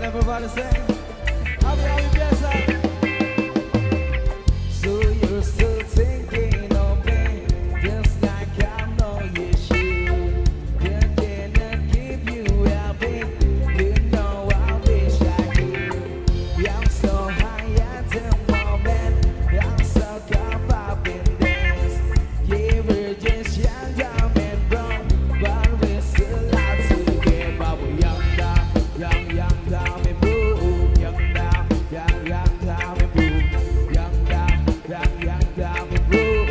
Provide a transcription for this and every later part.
right, everybody say. I'll be blessed. So you're still thinking of me, just like I know you should. Then I give you everything, you know I wish I could. I'm so high at the moment, I'm so caught up in this. Yeah, we're just young, dumb and brown, but we're still out together. But we're young, dumb and blue. Young, dumb and blue. Young, dumb and blue.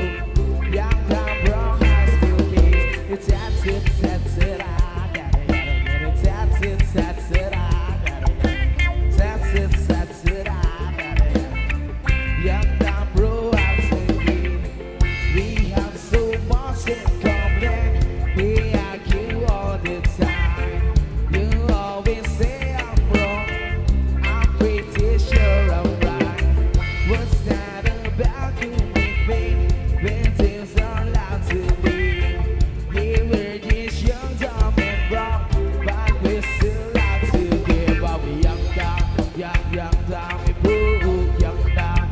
Young, dumb, brown, high school kids. That's it, I gotta get it. That's it, I gotta get it. That's it, I gotta get it. Young, dumb, bro, I'm thinking we have so much in common. We argue all the time. You always say I'm wrong. I'm pretty sure I'm right. What's that about you, baby? When things are allowed to be. We were just young, dumb and brown, but we're still out together. But we young, dumb and blue. Young, dumb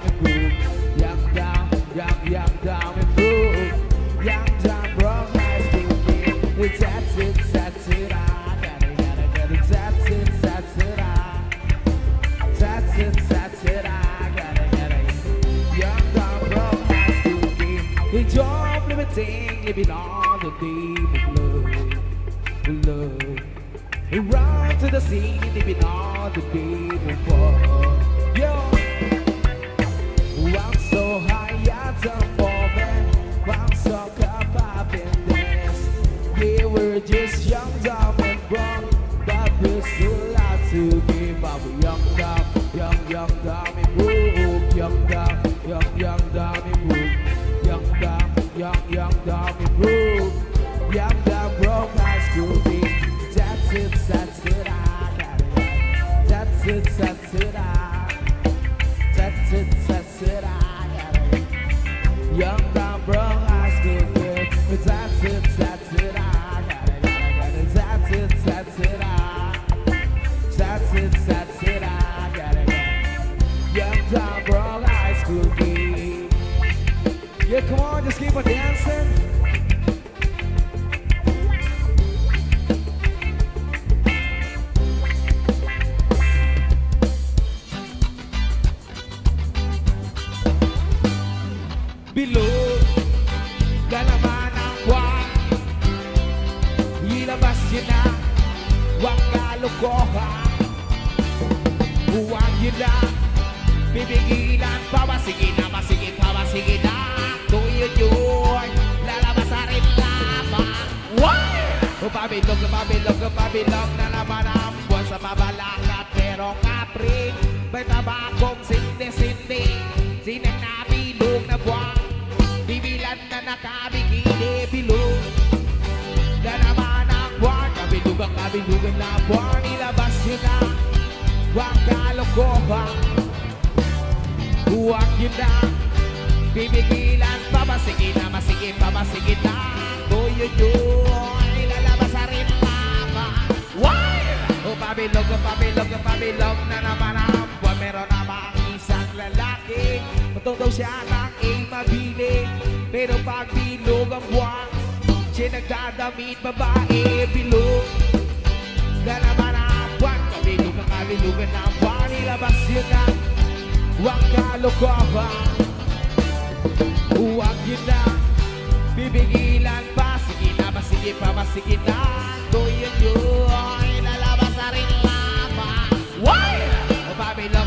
and blue. Young, dumb and blue. Young, dumb, brown, high school kid. That's it, I gotta get it. That's it, I gotta get it. Young, dumb, brown, high school kid. The job, living, living on the deep of love. We run to the sea, living on the deep of love. Yo, I'm so high at the moment, I'm so caught up in this. Yeah, we're just young, dumb and brown, but we're still out to give. But we're young, dumb and broke. Young, dumb and broke. Young, dumb and broke. Young, dumb, broke, high school kids. That's it, I gotta get it. That's it, I gotta get it. Young, dumb, broke, high school kids. That's it, I gotta get it. That's it, I gotta get it. Young, dumb, broke, high school kids. Yeah, come on, just keep on dancing. Bilog na naman ang buwan. Ilabas yun na, huwag kalokohan. Huwag yun na, bibigilan pa. Masigit na, masigit na. Kung yun yun, lalabas sa rin lamang. Pabilog na naman ang buwan sa mabalakat. Pero kapring, may tabakong sindi-sindi. Sinanabilog na buwan. Bibilan na nakabikini, bilog na naman ang buwan. Kabilugan na buwan. Ilabas yun na, huwag kalokohan. Huwag yun na, bibigilan pa. Masigit na, kung yun yun, ilalabas sa rin lamang. Pabilog na naman ang buwan. Meron namang isang lalaki, matong daw siya ng mabili. Pero pag bilog ang buwan, siya nagdadamit babae. Bilog na naman ang buwan. Kabilugan na ang buwan. Ilabas yun na, huwag kalokohan. Huwag yun na, bibigilan pa. Masigit na, kung yun yun, ilalabas na rin lamang. Pabilog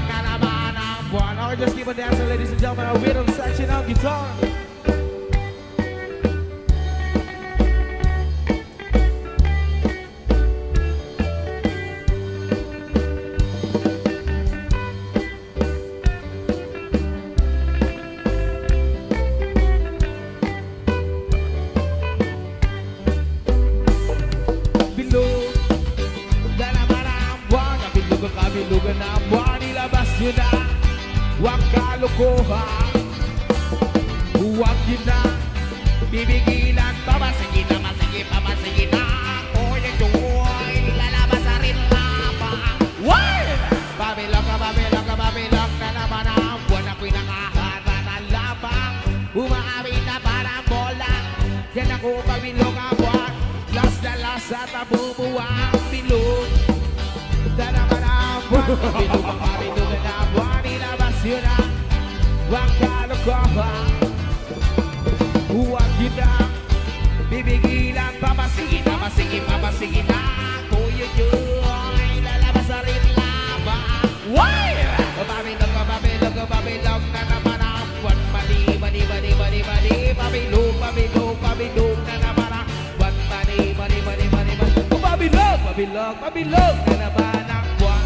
na naman ang buwan. Okay, just keep on dancing, ladies and gentlemen. Our rhythm section of guitar. Kabilugan na ang buwan. Ilabas yun na, huwag kalokohan. Huwag yun na, bibigilan pa. Masigit na, o yun yun, tabubuang bilog. Danamanabang bilog ang mabilog na buwan nila basura. Huwag kalokohan, huwag yun na bibigilan, papasigin, papasigin, papasigin na. Kuya yun, lalabas sa rin laban. Why? Pabilog, pabilog, pabilog na naman ang buwan. Mali, mali, mali, mali, mali. Pabilog, pabilog, pabilog na naman ang buwan. Mali, mali, mali, mali, mali. Pabilog, pabilog, pabilog na naman ang buwan.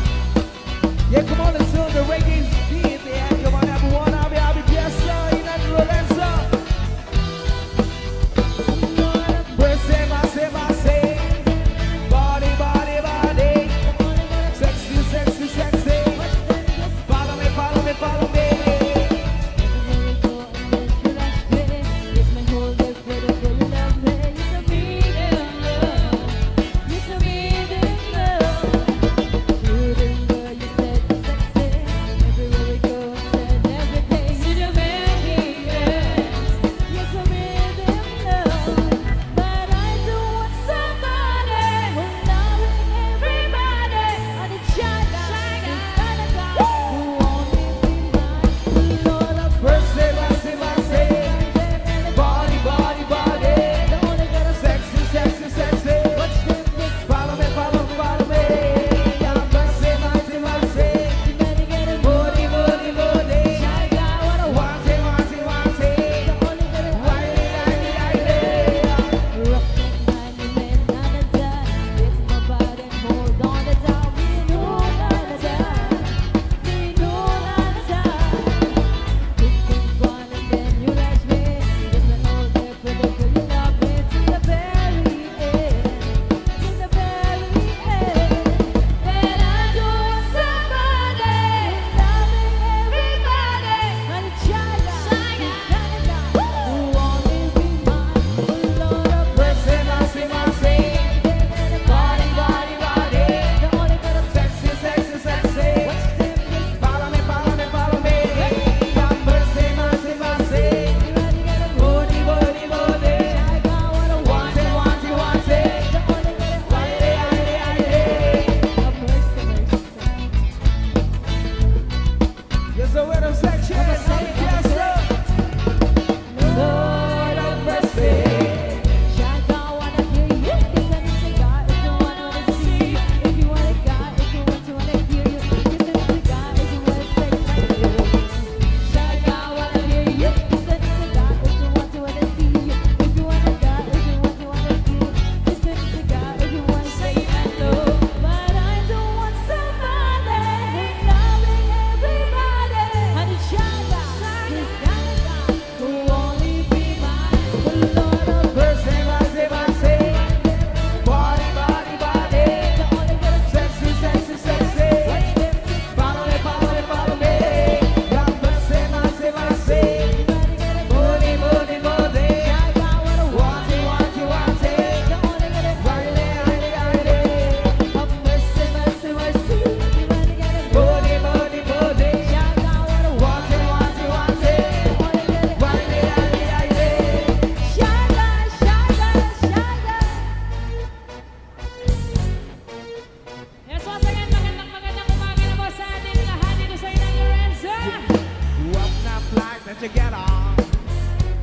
Yeah, come on, let's do the reggae beat. Yeah, come on, everyone. I'll be Piazza, Inan Lorenzo. Body, body, body. Sexy, sexy, sexy. Follow me, follow me, follow me.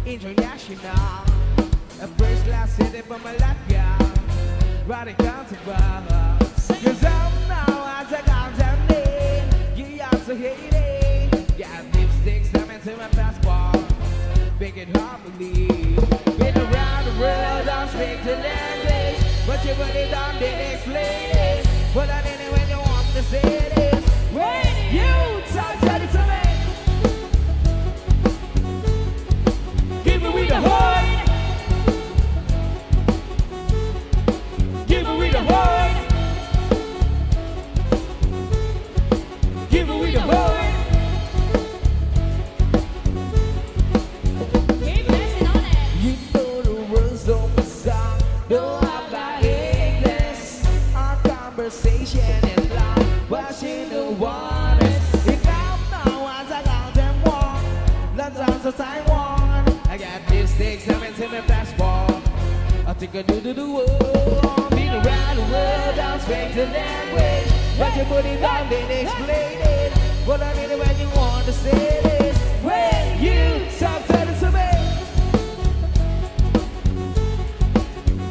International, a first class city from Malaga, radical to Baba. Cause I'm now as a contaminate, you have to hate it. Got lipsticks, I'm into my passport, make it hard to believe. Been around the world, don't speak the language, but you put it on the next lady. But I didn't when you want to say this. When you talk to me. Give me with the heart. Give me with the heart. Give me with the heart. Keep dancing on it. You know the words of the song. No about English. Our conversation is long. Watching the waters. If I'm now as I got them walk. Let's dance as I want. I got lipsticks, I'm into my passport. I think I do the world. Be the the language. But you put it down, then explain it. What I mean when you want to say this. When you stop telling to me.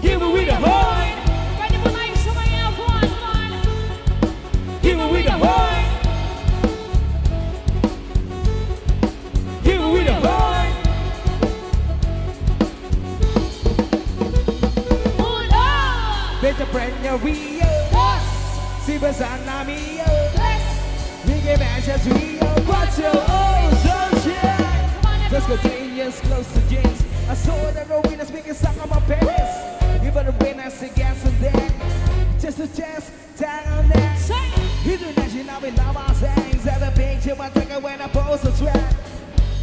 Give it with a heart. Pwede po tayo sumayaw. Come on, come on. Give it with a heart. Give it with a heart. Uno. Better prenya Rio. Dos. Si besana mio. Tres. Biggie matches Rio. Quattro. Oh, sunshine. Come on, Just everyone. continuous close to jeans. I saw the arenas making song on my penis. You better win us against some deck. Just a chance, down there. Say. International, we love our things. Every picture I take it when I post a track.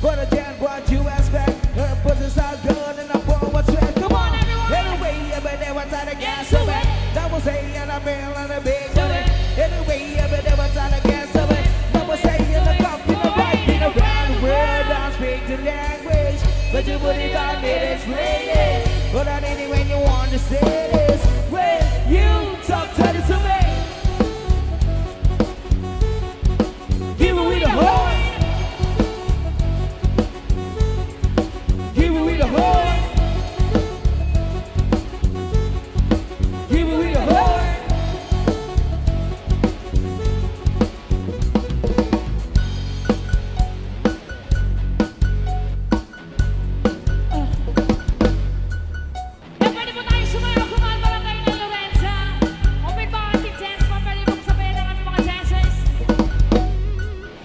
But again, what you expect? Her pussy's all good and I pull what's red. Come on, everyone. anyway, every day I try to get so bad. That was a and a bill and a big money. Anyway, every day I try to get so bad. That was a and a cup in the right in around the world. I speak the language, but you put it on it, it's ladies. But I need it when you want to say this. When you talk, tell it to me. Give it with a heart. Give it with a heart. Give it with a heart. Pwede po tayo sumayaw. Come on, Barangay ng Lorenza. Open ba ang ating dance floor? Pwede pong sabihin ng aming mga dancers.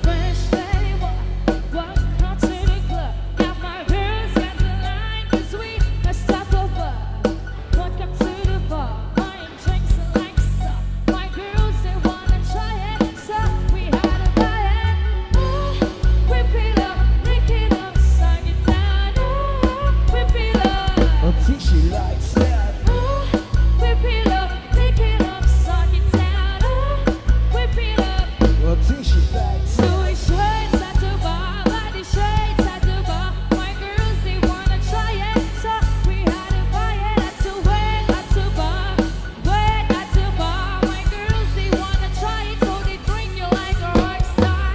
Fresh day one, welcome to the club. Got my girls got the line, 'cause we are stuck over. Welcome to the bar, buying drinks and like stuff. My girls, they wanna try it, so we had to buy it. Ooh, whip it up, lick it up, suck it down. Ooh, whip it up. I think she likes that. Ooh, whip it up, lick it up, suck it down. Ooh, whip it up. I think she likes that. Louis shirts at the bar, body shirts at the bar. My girls, they wanna try it, so we had to buy it. At the wet at the bar, wet at the bar. My girls, they wanna try it, so they drink you like a rock star.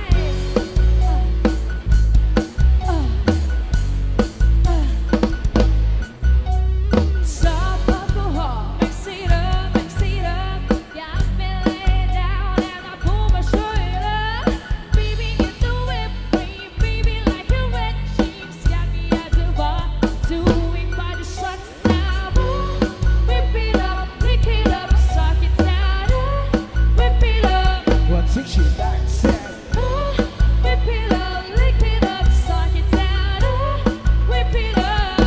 Stop alcohol, mix it up, mix it up. Yeah, I've been laying down and I pull my shirt up. Baby, get the whip cream, baby, like a wet jeans. Got me at the bar, doing body shots now. Ooh, whip it up, lick it up, suck it down. Ooh, whip it up. I think she likes that. Ooh, whip it up, lick it up, suck it down. Ooh, whip it up.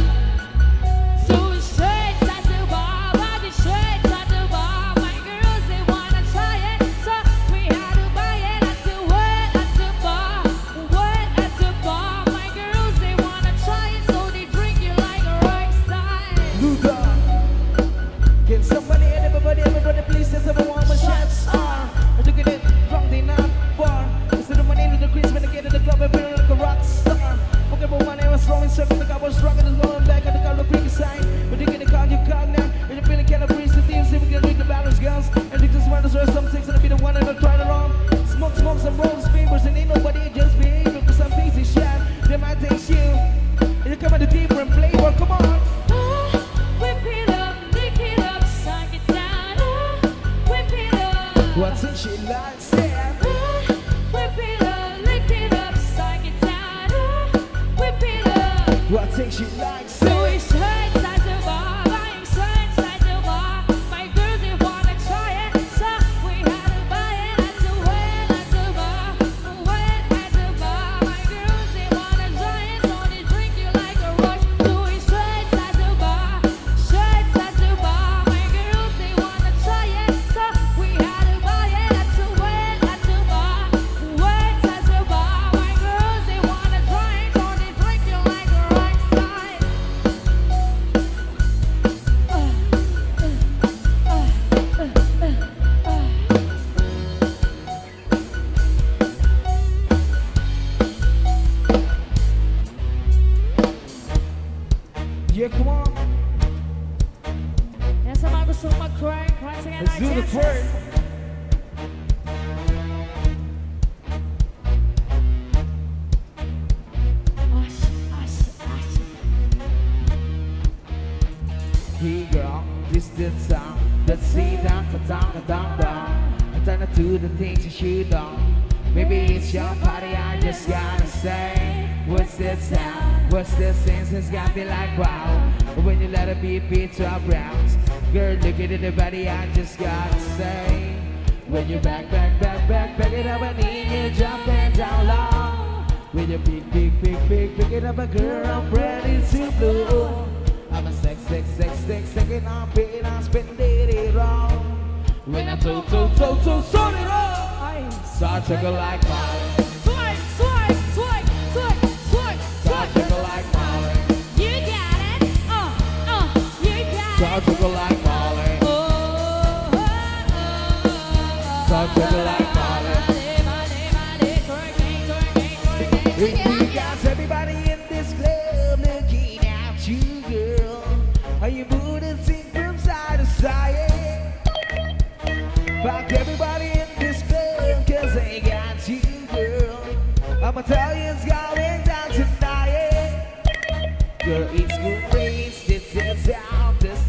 Louis shirts at the bar, body shirts at the bar. My girls, they wanna try it, so we had to buy it. At the wet at the bar, wet at the bar. My girls, they wanna try it, so they drink you like a rock star. Luda. Can somebody and everybody please just everyone my shots are. I took it wrong, they not far. Instead of my name to the crease when I get in the club, I feel like a rock star. Okay, but my name was wrong, circle the cowboys strong and going back at the color pretty sign. But you get the call, you call now. When you feel kind of breeze, the team, see we can read the balance girls. And you just want to serve some things and be the one and I'll try it wrong. Smoke, some rolls, papers, and ain't nobody just behaving for some piece of shit. They might take you. And you come at the deeper and play, well, come on. Ooh, whip it up, lick it up, suck it down. Ooh, whip it up. What's it she likes that? Ooh, whip it up, lick it up, suck it down. Ooh, whip it up. What's it she likes Louis that? shirts at the bar, buying shirts at the bar. My girls, they wanna try it, so we had to buy it. At the wet at the bar, wet at the bar. My girls, they wanna try it, so they drink you like a rush. Louis shirts at the bar, shirts at the bar. My girls, they wanna try it, so we had to buy it. At the wet at the bar, wet at the bar. My girls, they wanna try it, so they drink you like a rock star. Yeah, come on. Yan sa mga gusto mag-crank, once again, Let's our do the dancers. twerk. do the things that you don't. Maybe it's your party, I just gotta say, what's this sound? What's this sense? It's got me like wow. When you let a beat drop rounds, girl, look at the body, I just gotta say, when you back it up, I need you jumping down low. When you pick it up, a girl, I'm ready to blow. I'm a sex, second on beat, I'm spending it all. When I sort it all, start to go like Molly. Swipe. Start to go like Molly. You got it. You got Start to go like Molly. Start to go like Molly. We got everybody in this club looking at you, girl. Are you moving things from side to side? Fuck everybody in this club, cause they got you, girl. I'ma tell you it's going down tonight. Girl, it's good race, this is out, this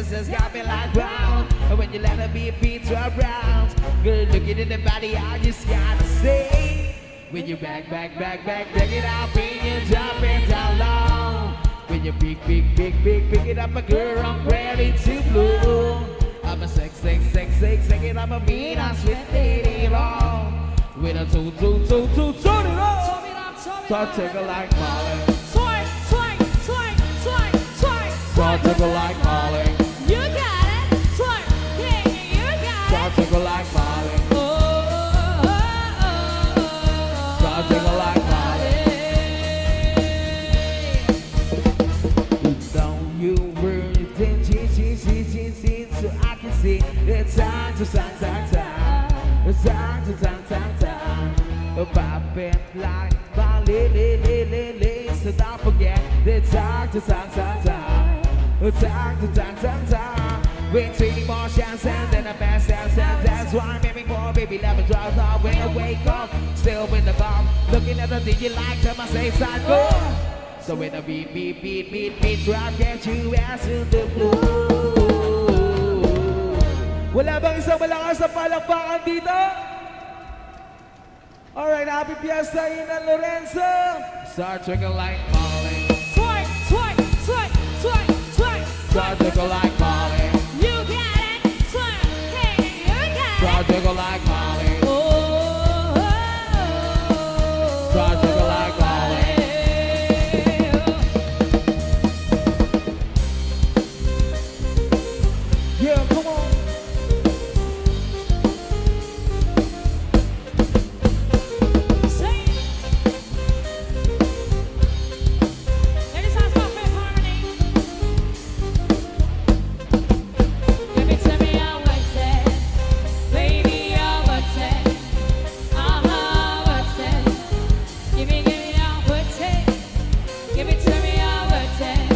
has got me like round. And when you let a beat drop round, girl, looking at the body, I just gotta say, when you back it up, when you drop it down low. When you pick it up, a girl, I'm ready to blow. I'm a sex, second, I'm a mean, I sweat it all. With a two, turn it on. Start to go like Molly. Swipe. Start to go like Molly. You got it. Swipe. Yeah, you got it. Start to go like Molly. Start to go like Molly. Don't you worry, so I can see it's time to time. It's time to time. Pop it like Molly, so don't forget it's time to time. It's time to time. With 3 more shots and then a fast dance. That's why maybe more, baby, let me drive off when I wake up. Still with the bomb, looking at the thing you like, tell my safe side go. So when the beat drop, get you ass in the blue. Wala bang isang malakas na palakpakan dito? Alright, happy fiesta in Lorenzo. Start to go like Molly. Swipe. Start to go like Molly. You got it. Swipe. Hey, you got it. Start to go like Molly. Start to go like Molly. Yeah, come on. Sing. Ladies, hands up, Fifth Harmony. Give it to me, I want it. Baby, I want it. Want it. Give me, I want it. Give it to me, I want it.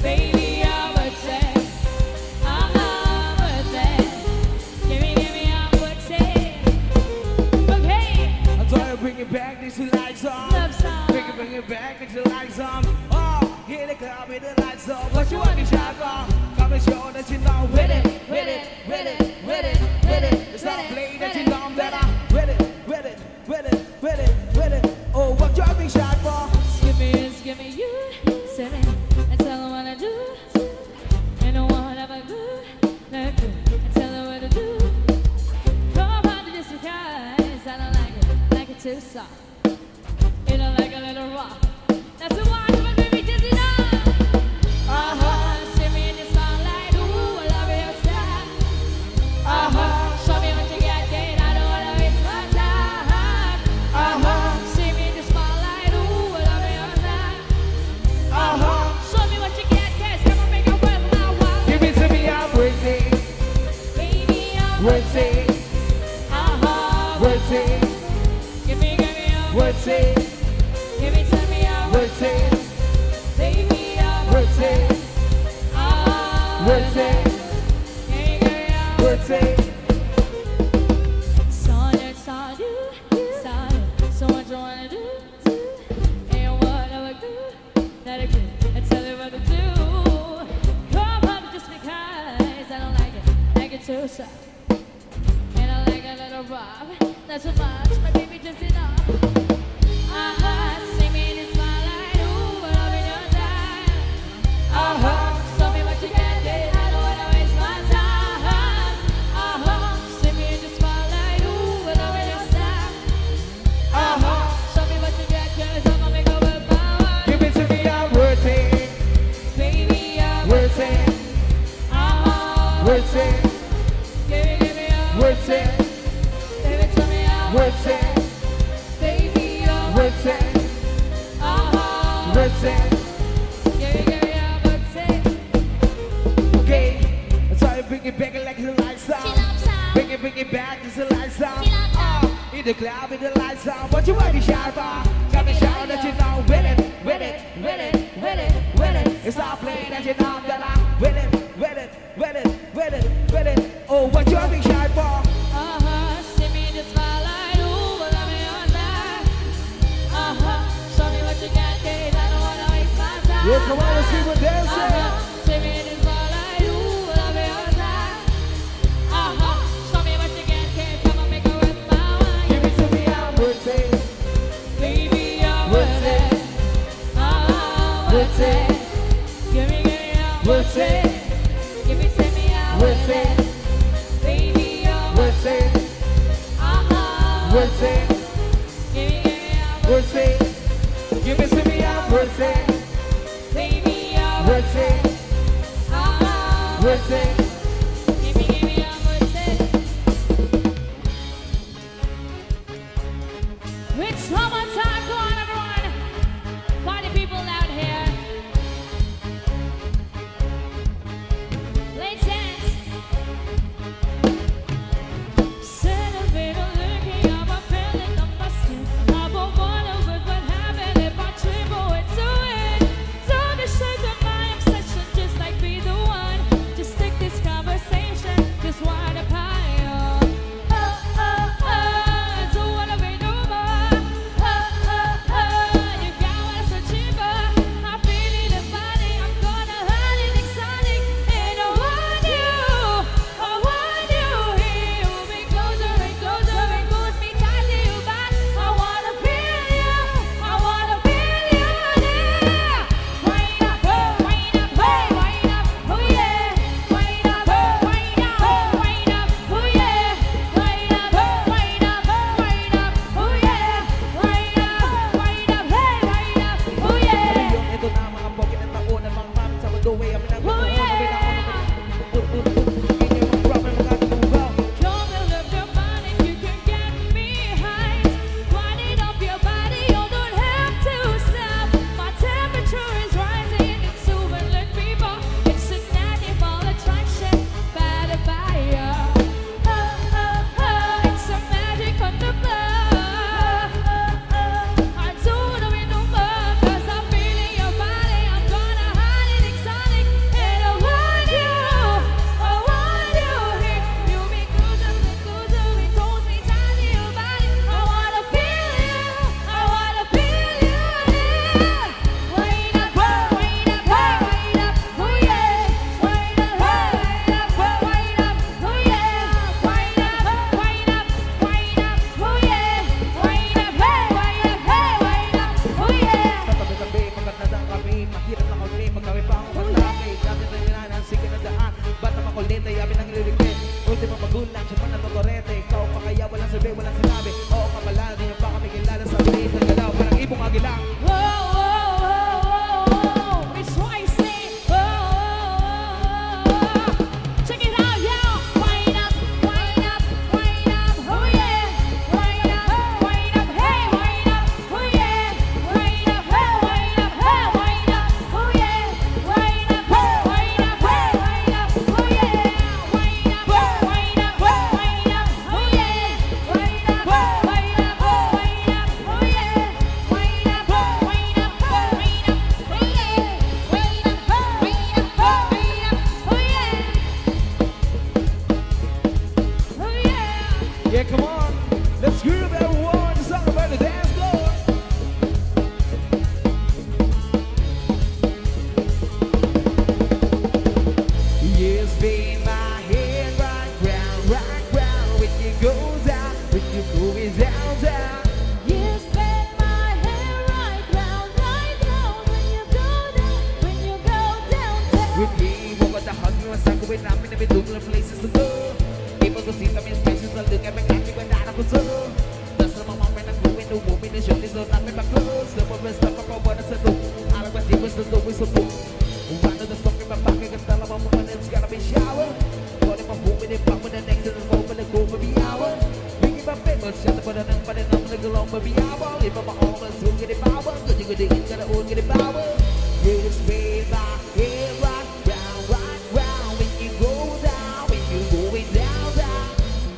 Baby, I want it. Want it. Give me, I want it. Okay. I'm trying to bring it back, this is lights on. Love song. Bring it back, this is lights on. Oh, here they come with the lights on. What you want to shot on? Come and show that you know with it. It's not playing that you know that I'm with it. Oh, what you being shot for? Give me you, say me, and tell her what I do. You know what I'm good, and tell her what to do. Come on, just because I don't like it too soft. You don't like a little rock. That's the one, but baby, does it know? See me in the spotlight, ooh, I love your style. Show me what you got, kid, I don't wanna waste my time. See me in the spotlight, ooh, I love your style. Show me what you got, kid, come on, make it worth my while. Give it to me, I'm waiting. Baby, I'm Waiting. Give me, I'm Waiting. Give it to me, I'm Waiting. Baby, I'm Waiting. Waiting. Waiting. So what you wanna do? And what I would do? That I can tell you what to do. Come on, just because I don't like it too soft. And I like it a little rough. Not too much, my baby just enough. See me in the spotlight, ooh, but I'm in your time. Show me what you got, babe, I don't wanna waste my time. See me in the spotlight, ooh, but I'm in your style. Show me what you got, 'cause I'm gonna make a world power. Give it to me, I'm worth it. Baby, I'm Worth it. Worth it. give me up. Worth it. Give it to me, I'm Worth it. baby, I'm Worth it. Worth it. give me up, what's it? Okay. That's why I bring it back like the lights out. Bring it back, it's the lights out. In the club, in the lights out. What you want to shout about? Got me shouting that you know, with it, with it, with it, with it, with it. It's all playing that you know that I'm with it, with it, with it, with it, with it. Oh, what you want to shout for? See me in the spotlight, ooh, but I'm in your side. Show me what you got, kid, I don't wanna waste my time. Yeah, come on, let's keep it dancing. See me in the spotlight, ooh, but I'm in your side. Show me what you got, kid, come on, make a world power. Give it to me, I'm worth it. Baby, I'm Worth worth it. Worth it. Give me, I'm Worth it. Give me, send me, I'm Worth it. Baby, I'm Worth it. Worth it. Give me, I'm Worth it. Give it to me, I'm worth it. Baby, I'm Worth it. Worth it. Give me, I'm worth it. It's summertime, come on everyone. Party people out here. Let's dance. Celebrate looking, I'm a feeling of my skin. I won't wanna with what happened if I dribble into it. Don't be sure that my obsession, just like be the one. Just stick this conversation, just wanna pile. Don't wanna be no more. You got what's so cheaper. I'm feeling the body, I'm gonna hide it exotic. And I want you here. Hold me closer and closer and hold me tight to your body. I wanna feel you, I wanna feel you there. Wind up, wind up, wind up, oh yeah. Wind up, wind up, wind up, oh yeah. Wind up, wind up, wind up, oh yeah. Wind up, wind up, hey, wind up, oh yeah. Ito na mga pogi ng taon ng mga mami sa mundo. Way, kami na Oh yeah. Hindi yung mga problem mga tugaw. Come and lift your body, you can get me high. Winding up your body, you don't have to stop. My temperature is rising, it's super lit people. It's an animal attraction, better by you. It's a magic on the floor. I don't wanna be no more, 'cause I'm feeling your body. I'm gonna hide it exotic, and I want you here. You be closer and closer and hold me tight to your body. I wanna feel you, I wanna feel you there. Wind up, wind up, wind up, oh yeah. Wind up, wind up, wind up, oh yeah. Wind up, wind up, wind up, oh yeah. Wind up, hey, wind up, hey, wind up, oh yeah. Sa tabi-tabi, pagkatadang kami, mahirap na kami, pag kami pa ang masakit. Dati na nila ng sige na daan, ba't na makulit, ay amin ang lirikit. Ultimo magulang, siya pa natotorete. Ikaw pa kaya, walang sabi, walang sinabi. Oo ka pala, di niya pa kami kilala sa bilis ng galaw, parang ibong agilang. It's what I say. Check it out, y'all. Wind up, wind up, wind up, oh yeah. Wind up, wind up, hey, wind up, oh yeah. Wind up, hey, wind up, hey, wind up, oh yeah. Wind up, hey, wind up, hey, wind up, oh yeah. Wind up, wind up, wind up, oh yeah. Wind up, wind up, wind up, oh yeah. Wind up, wind up, wind up, oh yeah. Wind up, wind up, wind up, oh yeah. Oh yeah. Yeah, come on, let's groove everyone, just talk about the dance floor. Yeah, spin my head right round, when it goes the faces I look at me like even I don't control. That's my mom and I'm going to move in the show. This is not my clothes. The woman stuff up what I said. I like my demons, there's always a book. One of the stuff in my pocket, I tell my mom it's gotta be shower. Put in my boom in the pop with the next to the moment, the go for the hour. We give my famous shut up on the number, the number, the long for the hour. If I'm all the soon get the power, good you get it, gotta all get the power. You spin my head right round, when you go down, when you going down, down.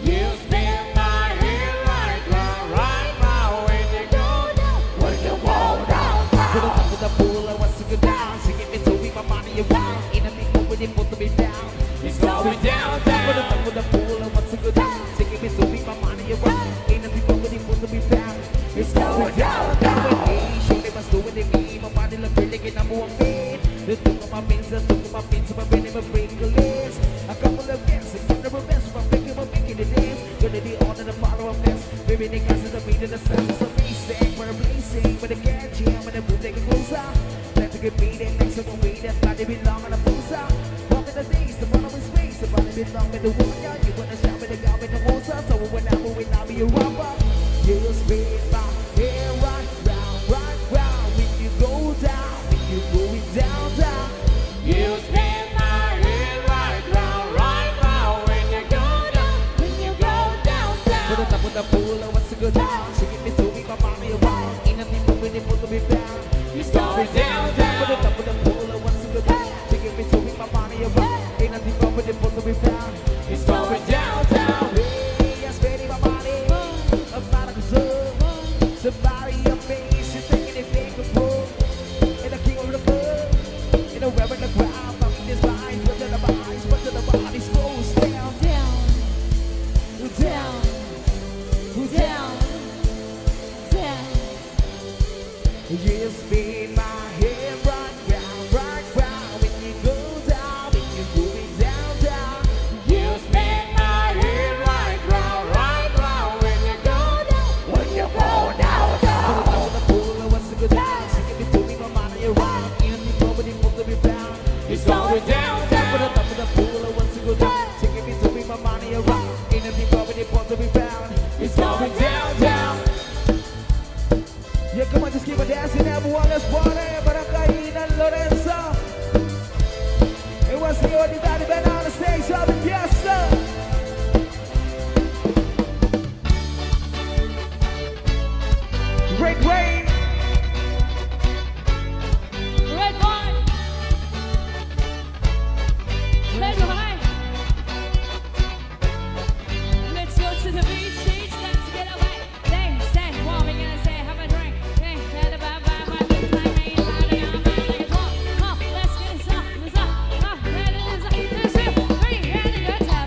You spin my head right round when you go down, when you go down, To the top of the pool, I want to go down. So give me to me, my money around. In a big with it, put me down. It's going down, To the top of the pool, I want to go down. So give me to me, my money around. In a big with it, put me down. It's going down, down. Hey, show me what's doing to me. My body look pretty, get number one beat. The took of my pins, the took of my pins, my penny, my break the list. A couple of guests, a couple of best, my making the dance. Gonna be on the follow of this. Baby, they got to the beat of the sound. So amazing, we're blazing, but they can't jam, and the boom, they get closer. Let the good beat it, next to the way that body belong on the poster. Walking the days, the bottom is space, the body belong with the woman, yeah. You wanna shout with the guy with the motor, so when I'm moving, I'll be a rapper. You spin my hair right round, when you go down, when you going down, down. You spin my head right round when you go down, when you go down, To the down. top of the pool, I want to go down. So give me to me, my mommy around. Ain't nothing moving, it put me down. It's going down, To the down. top of the pool, I want to go down. So give me to me, my mommy around. Ain't nothing moving, it put me down. It's going down, down. Hey, I'm spending my money. I'm not a good. Somebody up face, you're taking it big and full. And the king of the club. You know, wearing the ground. I'm in this line, but to the bodies, but to the bodies goes down, Down, down, down, down, down. You spin my head right round, when you go down, when you going down, down. You spin my head right round when you go down, when you go down, To the down. top of the pool, I want to go down. So give me to me, my money around. Ain't nothing nobody put me down. It's going down, To the down. top of the pool, I want to go down. So give me to me, my money around. Ain't nothing nobody put me down. It's going down, down. Yeah, come on, just keep on dancing, everyone. Let's party. Barangay and Lorenzo. It was the only daddy been on the stage, up in yes, sir. Great rain. Red wine, red wine. Let's go to the beach, sheets, let's get away. Say, what we gonna say? Have a drink. Hey, let it bye, bye, bye. Looks like me, body, I'm ready to talk. Come, let's get it up, let's up. Come, ready, let's up. 1, 2, 3, ready, good time.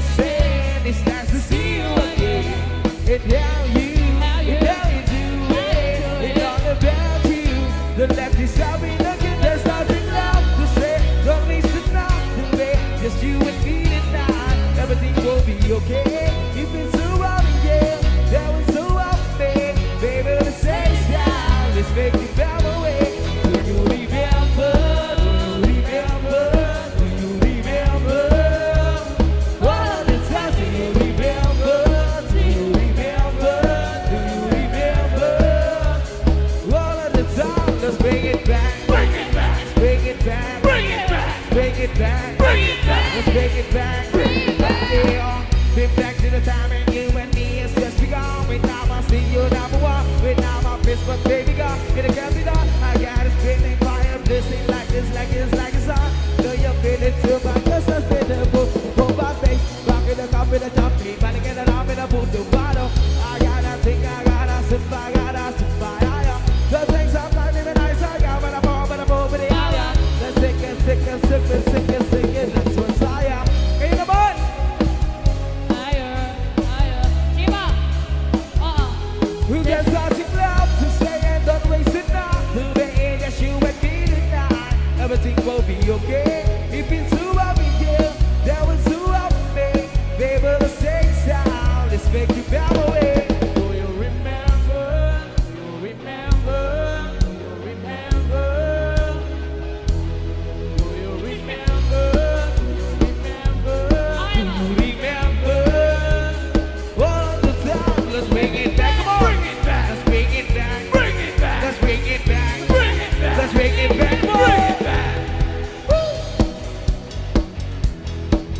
just saying it's nice to see you again. And how you do it. It's all about you. The left is how we looking. There's nothing left to say. Don't listen nothing, babe. Just you and me tonight. Everything will be okay. You've been so out, yeah. That was so out, babe. Baby, the same style. Let's make it bow away. Do you remember? Do you remember? Do you remember? All of the time. Do you remember? Do you remember? Do you remember? All of the time. Let's bring it back. Bring it back. Bring it back. Bring it back. Bring it back. Bring it back. Let's bring it back. Yeah. Been back to the time and you and me is just begun. Right now I see you number one. Right now my fist, but baby girl, get a can't be done. I got a spinning fire, blissing like this, like it's like a sun. Do you feel it too? My kiss has been the book. Pull my face, rock in the cup in the top, me, man, get it up in the boot, the bottle. I gotta think, I gotta sip, I gotta sip, I the things I'm not even nice, I got when I'm over the eye. Let's take it, sick it, sip it, sick it, sick it, that's what's higher. In the mud! Who gets starting love to say and don't waste it now? To the end, yes, you and me tonight. Everything will be okay. If it's too up in here, that was too up in me. Baby, let's take sound. Let's make you bow away. Do you remember? Do you remember? Do you remember? Do you remember? Do you remember? Do you remember? All of the time, let's bring it back. Come on. Bring it back. Let's bring it back. Bring it back. Let's bring it back. Bring it back. Let's bring it back. Come on. Bring it back.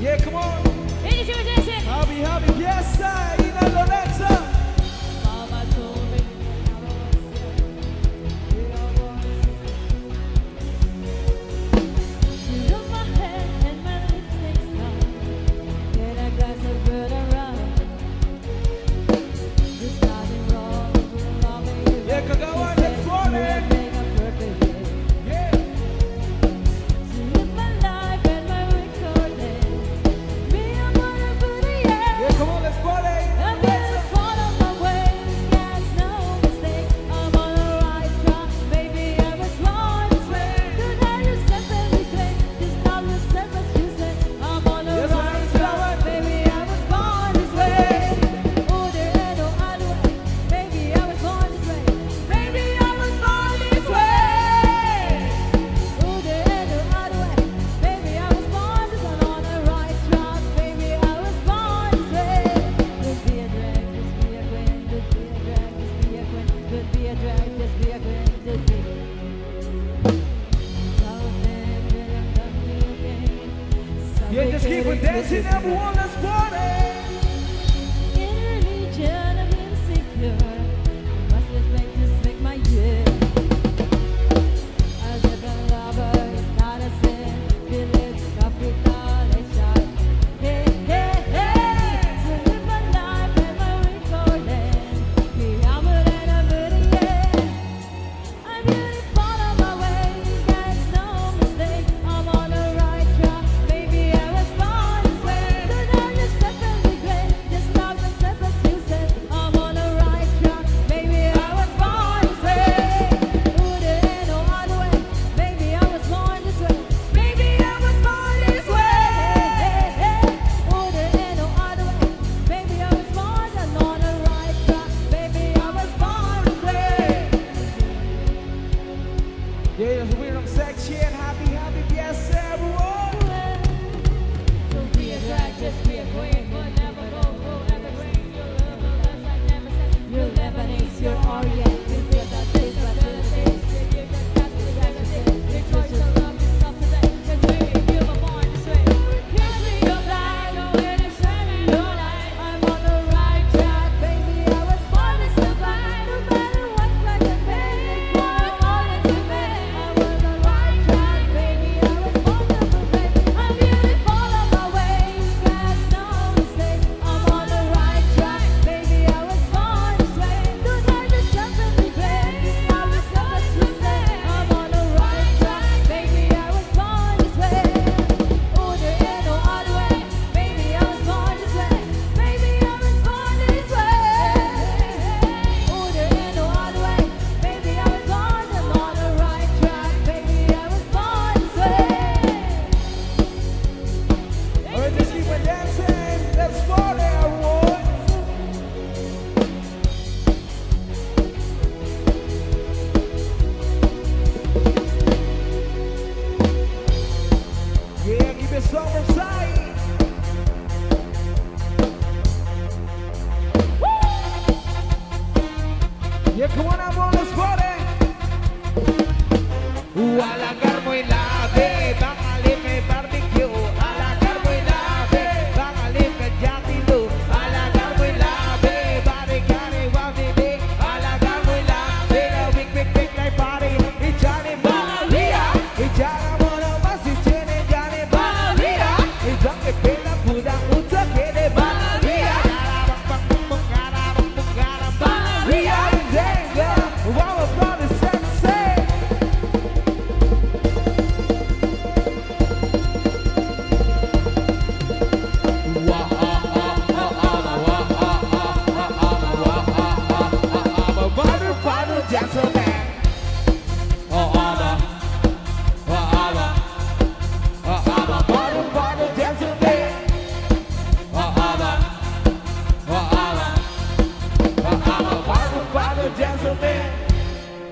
Yeah, come on. I'll be happy. Yes, sir. Ina Lorenzo. Yeah, Kagawa, let's go, man. Yeah. Yeah, come on, let's party.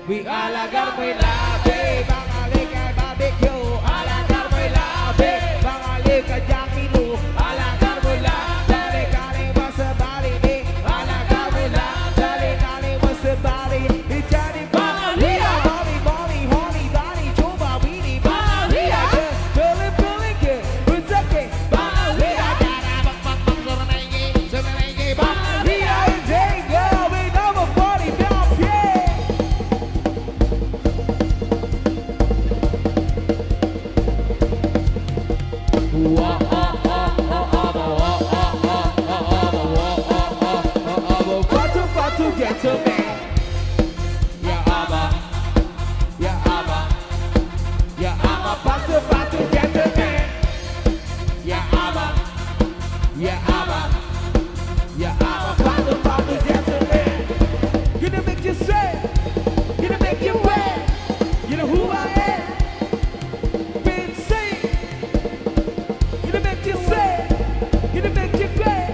We all I got we labi, bangalik ay barbecue. All I got we labi, bangalik ay Jackie Lou. All I got we labi, dali kali wasa bali ni. All I got we labi, dali kali wasa bali. Itani Maria, Molly, Molly, Honey, Donnie, Juba, Weedy, Maria, good, feeling, feeling good. What's up, kid? Maria, Maria, and Jay, girl, we number 40, down, yeah. Fatu gentleman. Ya ama, ya ama, ya ama. Fatu gentleman. Ya ama, ya ama, ya ama. Fatu gentleman. Gonna make you sweat, gonna make you wet. You know who I am. Been saying. Gonna make you sweat, gonna make you wet.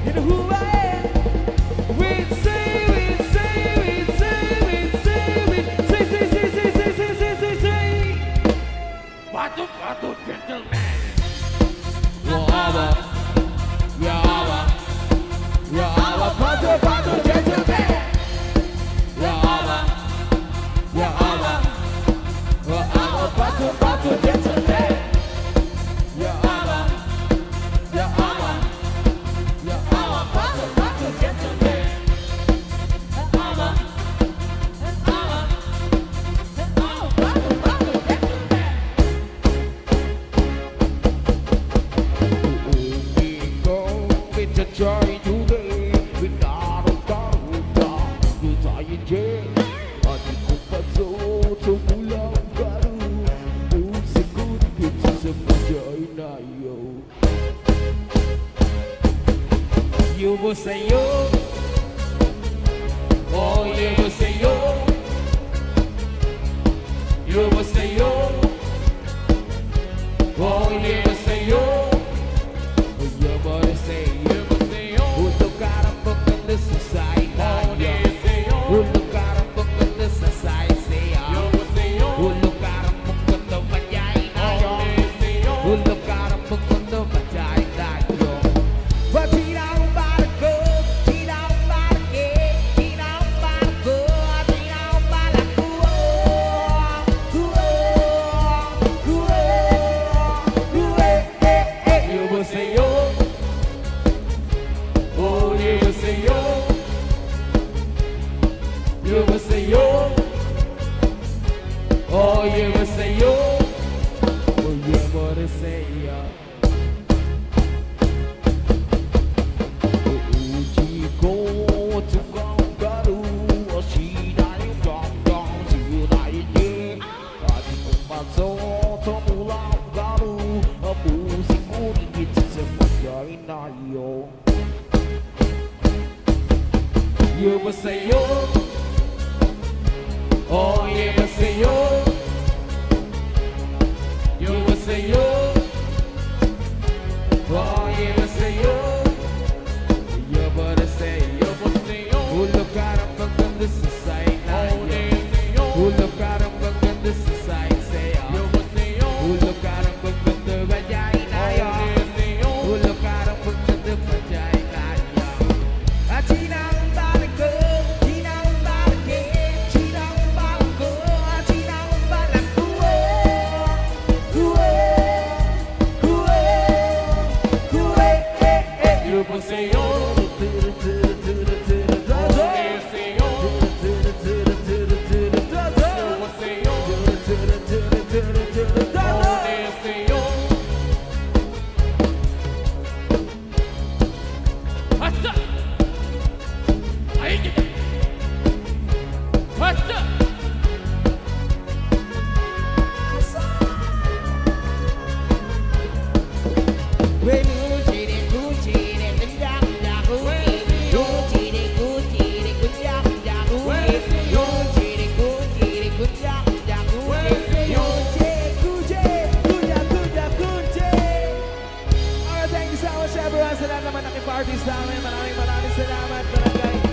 You know who I am. Fatu gentleman. Ya ama, ya ama, ya ama. Fatu gentleman. Ya ama, ya ama, ya ama. Fatu gentleman. Ya ama, ya ama, ya ama. Fatu gentleman. Joy today, we gotta you tayo je, adi ko pa to mula baru, usikut kita semuanya na yo. You will say yo, oh you will say yo, you will say yo, oh you will say yo, you will say yo. You will say yo, oh you will say yo, oh you will say yo. Uji ko tukang baru, si dari dong si dari je, adi kumaso tomulang baru, musiku dikit semuanya inayo. You will say yo. Oh, you will say yo. You will say yo. Oh, you will say yo. You will say yo. Who look at him from the society? Who look at him from the society? Say yo. Who look at him from the vagina? Who look at him from the vagina? You will say yo. Everyone, salamat naman nakiparty sa amin. Maraming salamat, barangay.